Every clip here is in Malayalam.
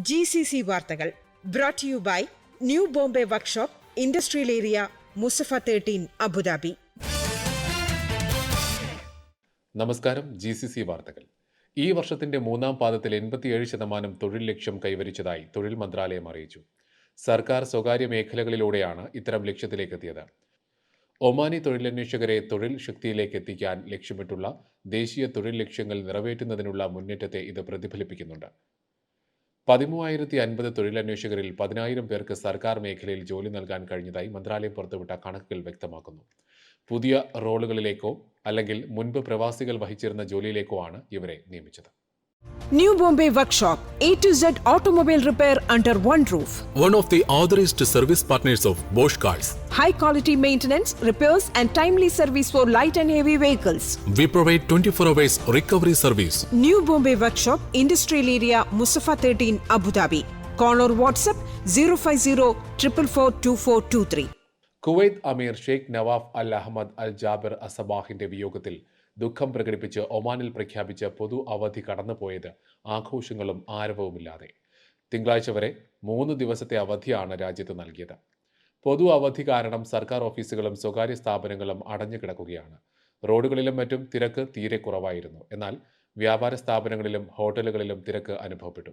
GCC വാർത്തകൾ brought to you by new Bombay workshop industrial area Musaffah 13 Abu Dhabi. നമസ്കാരം. GCC വാർത്തകൾ. ഈ വർഷത്തിന്റെ മൂന്നാം പാദത്തിൽ 87% തൊഴിൽ ലക്ഷ്യം കൈവരിച്ചതായി തൊഴിൽ മന്ത്രാലയം അറിയിച്ചു. സർക്കാർ സ്വകാര്യ മേഖലകളിലൂടെയാണ് ഇത്തരം ലക്ഷ്യത്തിലേക്കെത്തിയത്. ഒമാനി തൊഴിലന്വേഷകരെ തൊഴിൽ ശക്തിയിലേക്ക് എത്തിക്കാൻ ലക്ഷ്യമിട്ടുള്ള ദേശീയ തൊഴിൽ ലക്ഷ്യങ്ങൾ നിറവേറ്റുന്നതിനുള്ള മുന്നേറ്റത്തെ ഇത് പ്രതിഫലിപ്പിക്കുന്നുണ്ട്. 13,050 തൊഴിലന്വേഷകരിൽ 10,000 പേർക്ക് സർക്കാർ മേഖലയിൽ ജോലി നൽകാൻ കഴിഞ്ഞതായി മന്ത്രാലയം പുറത്തുവിട്ട കണക്കുകൾ വ്യക്തമാക്കുന്നു. പുതിയ റോളുകളിലേക്കോ അല്ലെങ്കിൽ മുൻപ് പ്രവാസികൾ വഹിച്ചിരുന്ന ജോലിയിലേക്കോ ആണ് ഇവരെ നിയമിച്ചത്. New Bombay Workshop, A to Z automobile repair under one roof. One of the authorized service partners of Bosch Cars. High quality maintenance, repairs and timely service for light and heavy vehicles. We provide 24 hours recovery service. New Bombay Workshop, Industrial Area, Musafa 13, Abu Dhabi. Call or WhatsApp 050-444-2423. Kuwait Amir Sheikh Nawaf Al Ahmad Al Jabir അസബാഹിന്റെ വിയോഗത്തിൽ ദുഃഖം പ്രകടിപ്പിച്ച് ഒമാനിൽ പ്രഖ്യാപിച്ച പൊതു അവധി കടന്നുപോയത് ആഘോഷങ്ങളും ആരവവുമില്ലാതെ. തിങ്കളാഴ്ച വരെ 3 ദിവസത്തെ അവധിയാണ് രാജ്യത്ത് നൽകിയത്. പൊതു അവധി കാരണം സർക്കാർ ഓഫീസുകളും സ്വകാര്യ സ്ഥാപനങ്ങളും അടഞ്ഞു കിടക്കുകയാണ്. റോഡുകളിലും മറ്റും തിരക്ക് തീരെ കുറവായിരുന്നു. എന്നാൽ വ്യാപാര സ്ഥാപനങ്ങളിലും ഹോട്ടലുകളിലും തിരക്ക് അനുഭവപ്പെട്ടു.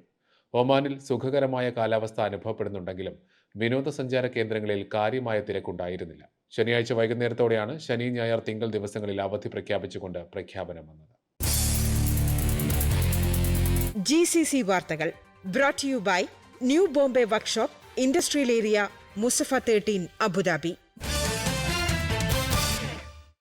ഒമാനിൽ സുഖകരമായ കാലാവസ്ഥ അനുഭവപ്പെടുന്നുണ്ടെങ്കിലും വിനോദസഞ്ചാര കേന്ദ്രങ്ങളിൽ കാര്യമായ തിരക്കുണ്ടായിരുന്നില്ല. ശനിയാഴ്ച വൈകുന്നേരത്തോടെയാണ് ശനി, ഞായർ, തിങ്കൾ ദിവസങ്ങളിൽ അവധി പ്രഖ്യാപിച്ചുകൊണ്ട് പ്രഖ്യാപനം വന്നത്. GCC വാർത്തകൾ brought to you by new Bombay workshop industrial area Musaffah 13 Abu Dhabi.